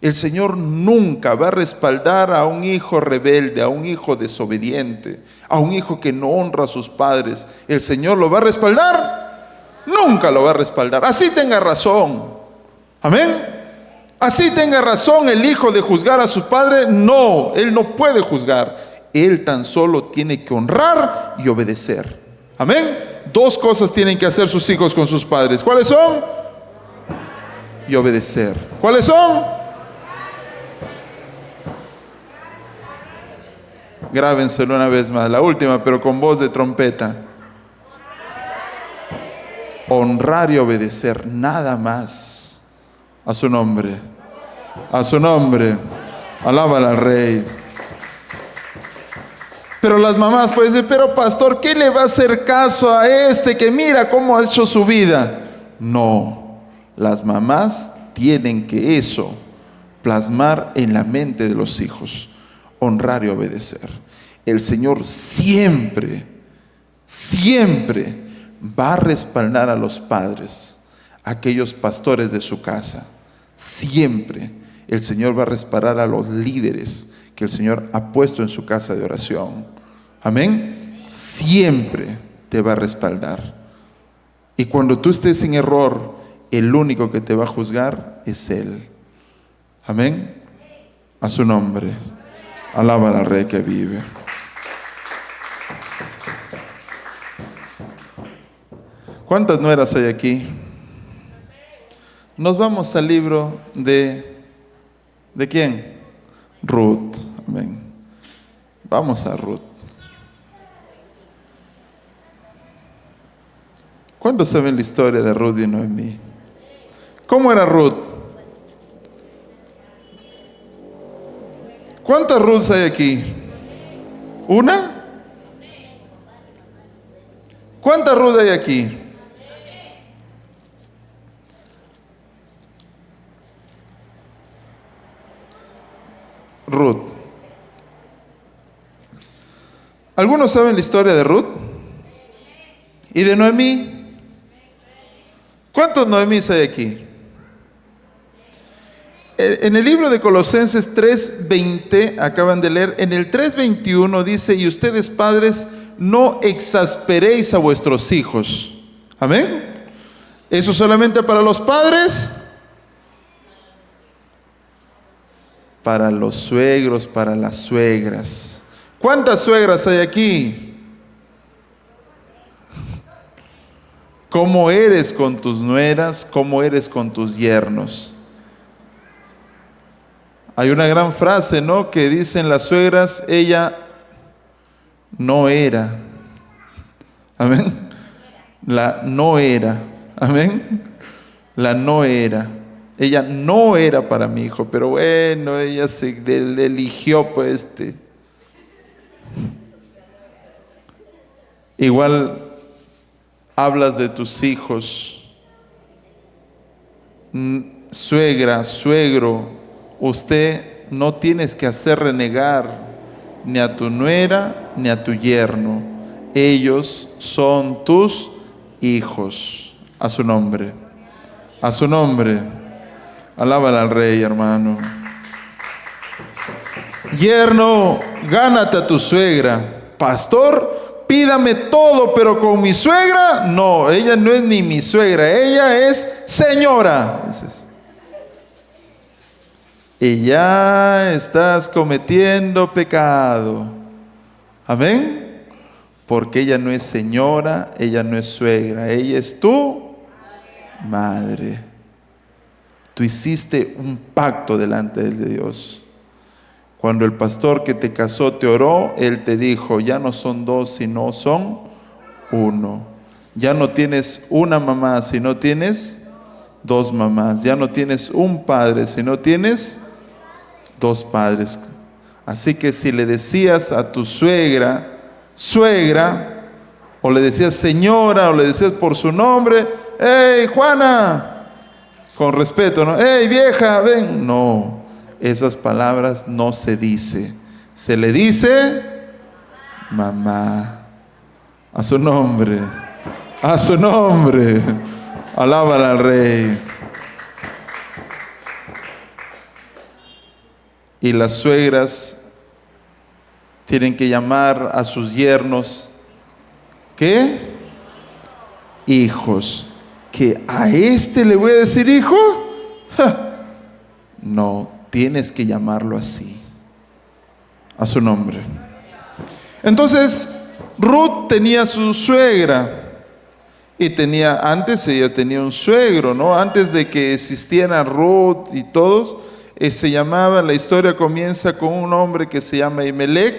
El Señor nunca va a respaldar a un hijo rebelde, a un hijo desobediente, a un hijo que no honra a sus padres. ¿El Señor lo va a respaldar? Nunca lo va a respaldar. Así tenga razón. Amén. Así tenga razón el hijo de juzgar a su padre. No, él no puede juzgar. Él tan solo tiene que honrar y obedecer. Amén. Dos cosas tienen que hacer sus hijos con sus padres. ¿Cuáles son? Y obedecer. ¿Cuáles son? Grábenselo una vez más, la última, pero con voz de trompeta. Honrar y obedecer, nada más. A su nombre. A su nombre. Alábala al Rey. Pero las mamás pueden decir, pero pastor, ¿qué le va a hacer caso a este que mira cómo ha hecho su vida? No, las mamás tienen que eso plasmar en la mente de los hijos. Honrar y obedecer. El Señor siempre, siempre va a respaldar a los padres, a aquellos pastores de su casa. Siempre el Señor va a respaldar a los líderes que el Señor ha puesto en su casa de oración. Amén. Siempre te va a respaldar. Y cuando tú estés en error, el único que te va a juzgar es Él. Amén. A su nombre. Alaba al Rey que vive. ¿Cuántas nueras hay aquí? Nos vamos al libro ¿de quién? Ruth. Amén. Vamos a Ruth. ¿Cuántos saben la historia de Ruth y Noemí? ¿Cómo era Ruth? ¿Cuántas Ruths hay aquí? ¿Una? ¿Cuántas Ruth hay aquí? Ruth. ¿Algunos saben la historia de Ruth? ¿Y de Noemí? ¿Cuántos Noemís hay aquí? En el libro de Colosenses 3:20, acaban de leer, en el 3:21 dice, y ustedes padres, no exasperéis a vuestros hijos. Amén. ¿Eso solamente para los padres? Para los suegros, para las suegras. ¿Cuántas suegras hay aquí? ¿Cómo eres con tus nueras? ¿Cómo eres con tus yernos? Hay una gran frase, ¿no? Que dicen las suegras, ella no era. Amén. La no era. Amén. La no era. Ella no era para mi hijo, pero bueno, ella se eligió pues Igual hablas de tus hijos. Suegra, suegro, usted no tienes que hacer renegar ni a tu nuera ni a tu yerno. Ellos son tus hijos. A su nombre. A su nombre. Alábala al Rey, hermano. Yerno, gánate a tu suegra. Pastor, pídame todo, pero con mi suegra, no, ella no es ni mi suegra, ella es señora. Y ya estás cometiendo pecado. Amén. Porque ella no es señora, ella no es suegra, ella es tu madre. Tú hiciste un pacto delante de Dios. Cuando el pastor que te casó te oró, él te dijo, ya no son dos, sino son uno. Ya no tienes una mamá, sino tienes dos mamás. Ya no tienes un padre, sino tienes dos padres. Así que si le decías a tu suegra, suegra, o le decías señora, o le decías por su nombre, ¡hey, Juana! Con respeto, ¿no? ¡Hey, vieja, ven! No, esas palabras no se dice. Se le dice mamá. A su nombre. A su nombre. Alábala al Rey. Y las suegras tienen que llamar a sus yernos, ¿qué? Hijos. ¿Que a este le voy a decir hijo? ¡Ja! No, tienes que llamarlo así, a su nombre. Entonces, Ruth tenía su suegra. Y antes ella tenía un suegro, ¿no? Antes de que existiera Ruth y todos, la historia comienza con un hombre que se llama Elimelech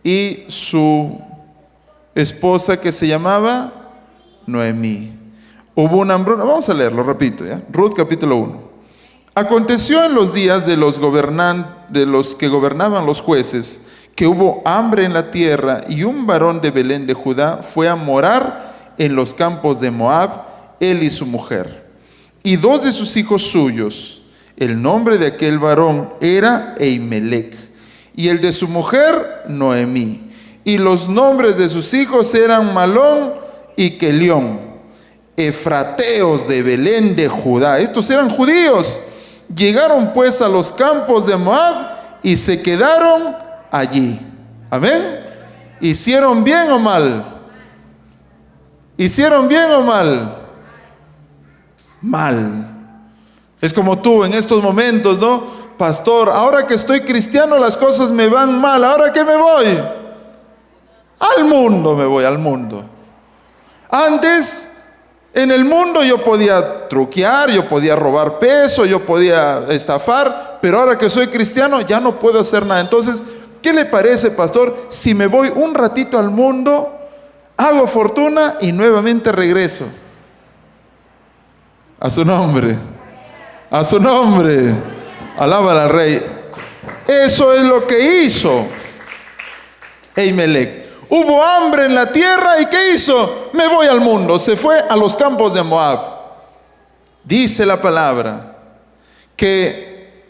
y su esposa que se llamaba Noemí. Hubo una hambruna, vamos a leerlo, repito, ¿ya? Ruth capítulo 1. Aconteció en los días de los que gobernaban los jueces, que hubo hambre en la tierra, y un varón de Belén de Judá fue a morar en los campos de Moab, él y su mujer, y dos de sus hijos suyos. El nombre de aquel varón era Elimelech, y el de su mujer Noemí. Y los nombres de sus hijos eran Malón y Kelión, efrateos de Belén de Judá. Estos eran judíos. Llegaron pues a los campos de Moab y se quedaron allí. Amén. ¿Hicieron bien o mal? ¿Hicieron bien o mal? Mal. Es como tú en estos momentos, ¿no? Pastor, ahora que estoy cristiano las cosas me van mal. ¿Ahora qué me voy? Al mundo me voy, al mundo. Antes, en el mundo yo podía truquear, yo podía robar peso, yo podía estafar, pero ahora que soy cristiano ya no puedo hacer nada. Entonces, ¿qué le parece, pastor, si me voy un ratito al mundo, hago fortuna y nuevamente regreso? A su nombre. A su nombre. Alábala al Rey. Eso es lo que hizo Elimelech. Hubo hambre en la tierra y ¿qué hizo? Me voy al mundo. Se fue a los campos de Moab. Dice la palabra que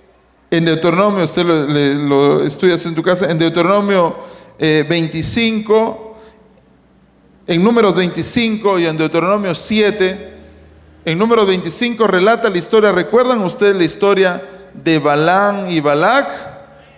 en Deuteronomio, usted lo estudias en tu casa, en Deuteronomio 25, en Números 25 y en Deuteronomio 7, en Números 25 relata la historia. ¿Recuerdan ustedes la historia de Balaam y Balac?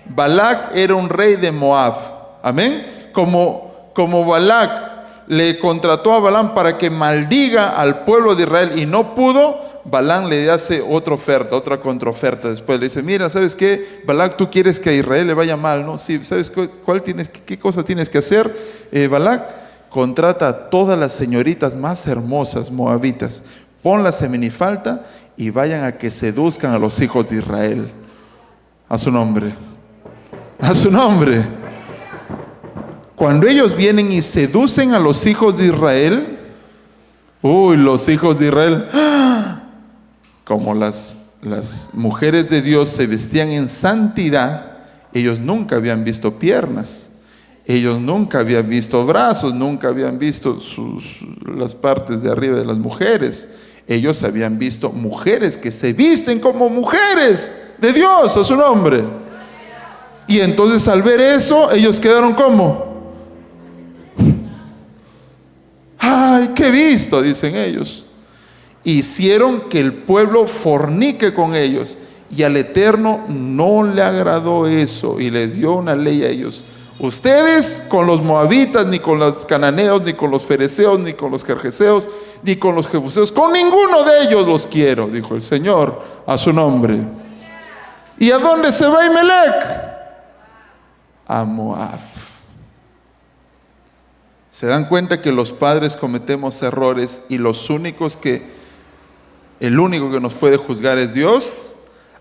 Balac era un rey de Moab. Amén. Como Balac le contrató a Balaam para que maldiga al pueblo de Israel y no pudo, Balaam le hace otra oferta, otra contraoferta. Después le dice, mira, ¿sabes qué? Balac, tú quieres que a Israel le vaya mal, ¿no? Sí, ¿sabes qué cosa tienes que hacer, Balac? Contrata a todas las señoritas más hermosas moabitas, ponlas en minifalda y vayan a que seduzcan a los hijos de Israel. A su nombre. A su nombre. Cuando ellos vienen y seducen a los hijos de Israel, los hijos de Israel, como las mujeres de Dios se vestían en santidad, ellos nunca habían visto piernas, ellos nunca habían visto brazos, nunca habían visto las partes de arriba de las mujeres. Ellos habían visto mujeres que se visten como mujeres de Dios, a su nombre. Y entonces al ver eso, ellos quedaron como, ¡ay, qué visto!, dicen ellos. Hicieron que el pueblo fornique con ellos, y al Eterno no le agradó eso, y les dio una ley a ellos. Ustedes con los moabitas, ni con los cananeos, ni con los fereceos, ni con los jerjeseos, ni con los jebuseos, con ninguno de ellos los quiero, dijo el Señor, a su nombre. ¿Y a dónde se va Elimelech? A Moab. ¿Se dan cuenta que los padres cometemos errores y el único que nos puede juzgar es Dios?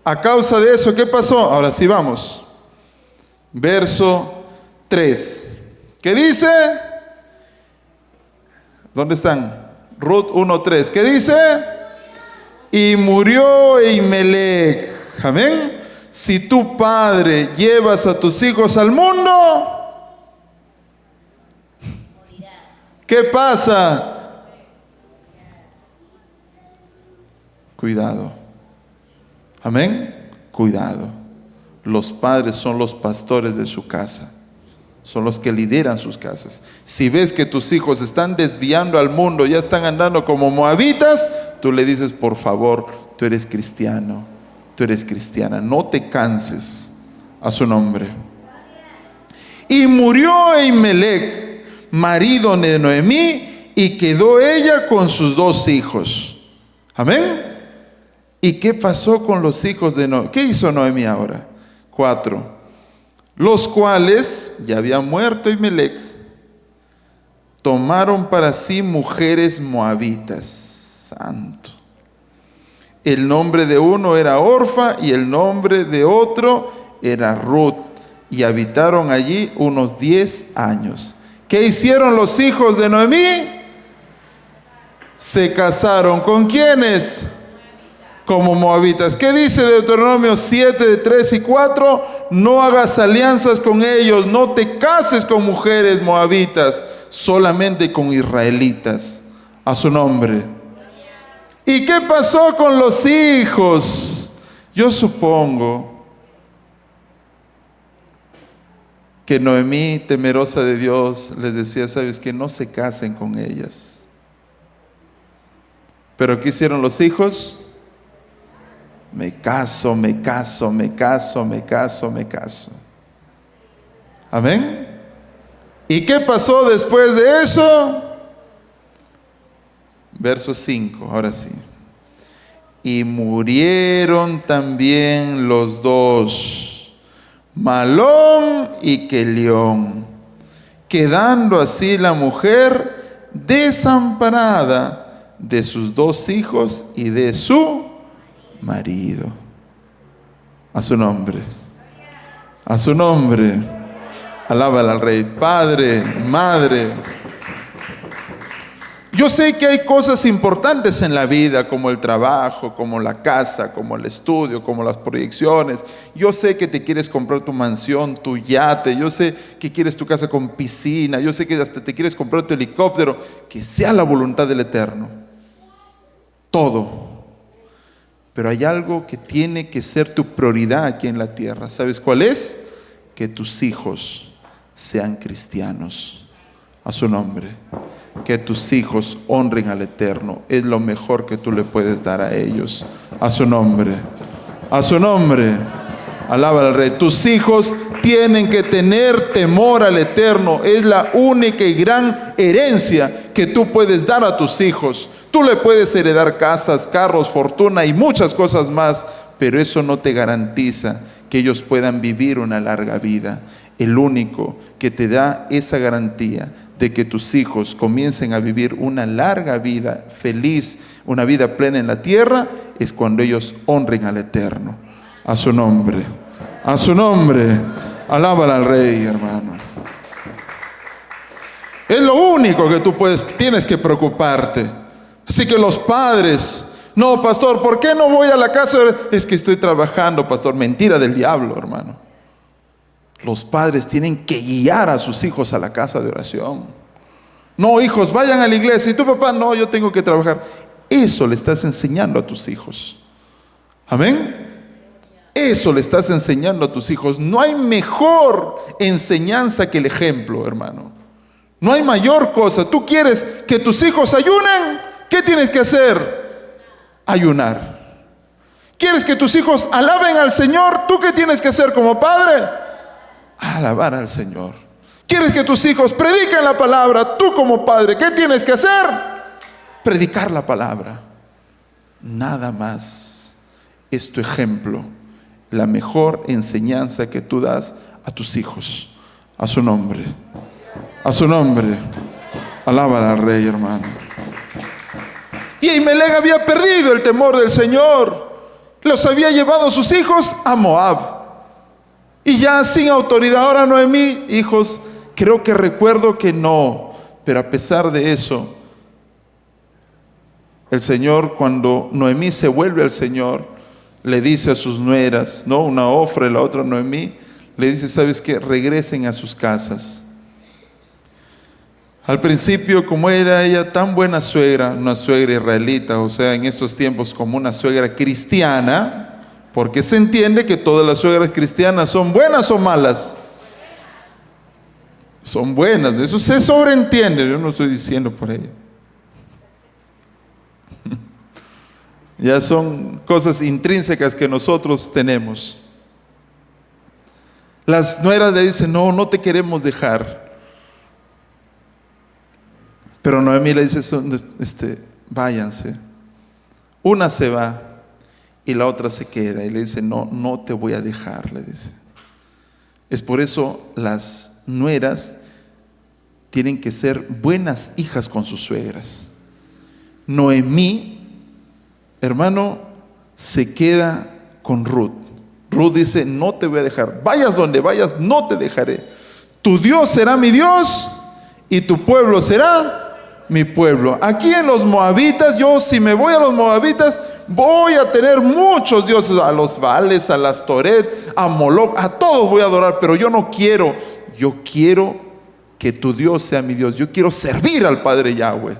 A causa de eso, ¿qué pasó? Ahora sí vamos. Verso 3. ¿Qué dice? ¿Dónde están? Ruth 1:3. ¿Qué dice? y murió Elimelech. Amén. Si tú, padre, llevas a tus hijos al mundo, ¿qué pasa? Cuidado. Amén. Cuidado. Los padres son los pastores de su casa. Son los que lideran sus casas. Si ves que tus hijos están desviando al mundo, ya están andando como moabitas, tú le dices, por favor, tú eres cristiano, tú eres cristiana, no te canses, a su nombre. Y murió Elimelech, marido de Noemí, y quedó ella con sus 2 hijos. Amén. ¿Y qué pasó con los hijos de Noemí? ¿Qué hizo Noemí ahora? 4. Los cuales, ya había muerto Elimelech, tomaron para sí mujeres moabitas. Santo. El nombre de uno era Orfa y el nombre de otro era Ruth. Y habitaron allí unos 10 años. ¿Qué hicieron los hijos de Noemí? Se casaron. ¿Con quiénes? Como moabitas. ¿Qué dice Deuteronomio 7, de 3 y 4? No hagas alianzas con ellos, no te cases con mujeres moabitas, solamente con israelitas, a su nombre. ¿Y qué pasó con los hijos? Yo supongo que Noemí, temerosa de Dios, les decía, ¿sabes qué? No se casen con ellas. ¿Pero qué hicieron los hijos? Me caso, me caso, me caso, me caso, me caso. Amén. ¿Y qué pasó después de eso? Verso 5, ahora sí. Y murieron también los 2, Malón y Quelión, quedando así la mujer desamparada de sus 2 hijos y de su marido. A su nombre. A su nombre. Alábala al Rey. Padre, madre. Yo sé que hay cosas importantes en la vida, como el trabajo, como la casa, como el estudio, como las proyecciones. Yo sé que te quieres comprar tu mansión, tu yate. Yo sé que quieres tu casa con piscina. Yo sé que hasta te quieres comprar tu helicóptero. Que sea la voluntad del Eterno. Todo. Pero hay algo que tiene que ser tu prioridad aquí en la tierra. ¿Sabes cuál es? Que tus hijos sean cristianos. A su nombre. Que tus hijos honren al Eterno. Es lo mejor que tú le puedes dar a ellos. A su nombre. A su nombre. Alaba al Rey. Tus hijos tienen que tener temor al Eterno. Es la única y gran herencia que tú puedes dar a tus hijos. Tú le puedes heredar casas, carros, fortuna y muchas cosas más, pero eso no te garantiza que ellos puedan vivir una larga vida. El único que te da esa garantía de que tus hijos comiencen a vivir una larga vida feliz, una vida plena en la tierra, es cuando ellos honren al Eterno. A su nombre. A su nombre. Alábala al Rey, hermano. Es lo único que tú tienes que preocuparte. Así que los padres, no, pastor, ¿por qué no voy a la casa? Es que estoy trabajando, pastor. Mentira del diablo, hermano. Los padres tienen que guiar a sus hijos a la casa de oración. No, hijos, vayan a la iglesia. Y tu papá, no, yo tengo que trabajar. Eso le estás enseñando a tus hijos. Amén. Eso le estás enseñando a tus hijos. No hay mejor enseñanza que el ejemplo, hermano. No hay mayor cosa. ¿Tú quieres que tus hijos ayunen? ¿Qué tienes que hacer? Ayunar. ¿Quieres que tus hijos alaben al Señor? ¿Tú qué tienes que hacer como padre? Alabar al Señor. ¿Quieres que tus hijos prediquen la palabra? Tú como padre, ¿qué tienes que hacer? Predicar la palabra. Nada más. Es tu ejemplo. La mejor enseñanza que tú das a tus hijos. A su nombre. A su nombre. Alaba al Rey, hermano. Y Elimelech había perdido el temor del Señor. Los había llevado sus hijos a Moab. Y ya sin autoridad. Ahora Noemí, hijos, creo que recuerdo que no. Pero a pesar de eso, El Señor, cuando Noemí se vuelve al Señor, le dice a sus nueras, ¿no? Una Ofra y la otra Noemí, le dice, ¿sabes qué? Regresen a sus casas. Al principio, como era ella tan buena suegra, una suegra israelita, o sea, en estos tiempos como una suegra cristiana, porque se entiende que todas las suegras cristianas son buenas o malas. Son buenas, eso se sobreentiende, yo no estoy diciendo por ello. Ya son cosas intrínsecas que nosotros tenemos. Las nueras le dicen, no, no te queremos dejar. Pero Noemí le dice, váyanse. Una se va y la otra se queda. Y le dice, no, no te voy a dejar, le dice. Es por eso las nueras tienen que ser buenas hijas con sus suegras. Noemí, hermano, se queda con Ruth. Ruth dice, no te voy a dejar. Vayas donde vayas, no te dejaré. Tu Dios será mi Dios y tu pueblo será mi pueblo. Aquí en los moabitas, yo si me voy a los moabitas, voy a tener muchos dioses, a los Baales, a las Toret, a Moloch, a todos voy a adorar, pero yo no quiero, yo quiero que tu Dios sea mi Dios, yo quiero servir al Padre Yahweh.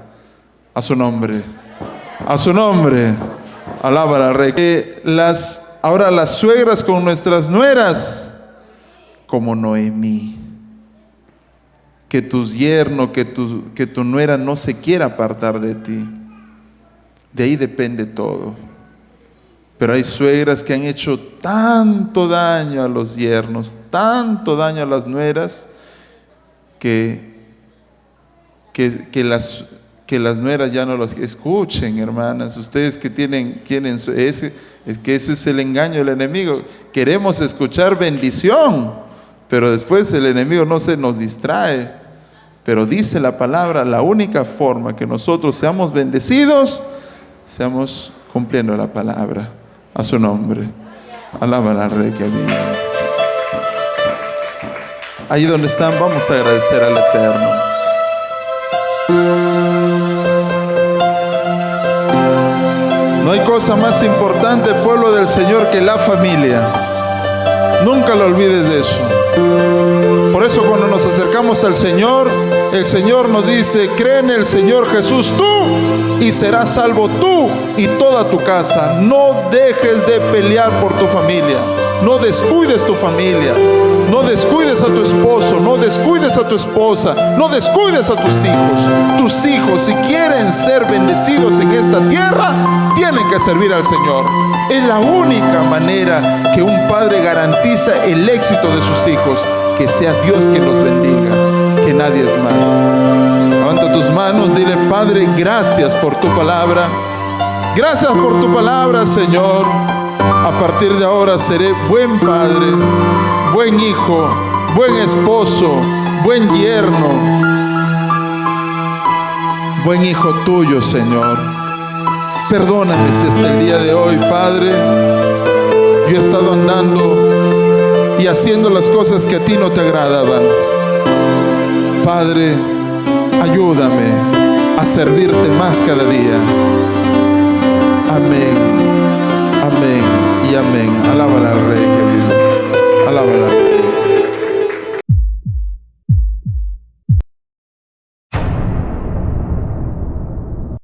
A su nombre, a su nombre, alaba al Rey. Ahora las suegras con nuestras nueras, como Noemí. Que tus yernos, que tu nuera no se quiera apartar de ti. De ahí depende todo. Pero hay suegras que han hecho tanto daño a los yernos, tanto daño a las nueras, que las nueras ya no los escuchen, hermanas. Ustedes que tienen es que eso es el engaño del enemigo. Queremos escuchar bendición, pero después el enemigo no se nos distrae. Pero dice la palabra, la única forma que nosotros seamos bendecidos, seamos cumpliendo la palabra. A su nombre. Alaba al Rey que vive. Ahí donde están, vamos a agradecer al Eterno. No hay cosa más importante, pueblo del Señor, que la familia. Nunca lo olvides de eso. Por eso cuando nos acercamos al Señor, el Señor nos dice, cree en el Señor Jesús tú y serás salvo tú y toda tu casa. No dejes de pelear por tu familia. No descuides tu familia. No descuides a tu esposo. No descuides a tu esposa. No descuides a tus hijos. Tus hijos, si quieren ser bendecidos en esta tierra, tienen que servir al Señor. Es la única manera que un padre garantiza el éxito de sus hijos. Que sea Dios quien los bendiga, que nadie es más. Levanta tus manos, dile, Padre, gracias por tu palabra. Gracias por tu palabra, Señor. A partir de ahora seré buen padre, buen hijo, buen esposo, buen yerno, buen hijo tuyo, Señor. Perdóname si hasta el día de hoy, Padre, yo he estado andando y haciendo las cosas que a ti no te agradaban. Padre, ayúdame a servirte más cada día. Amén, amén y amén. Alábala al Rey que vive. Alábala al Rey.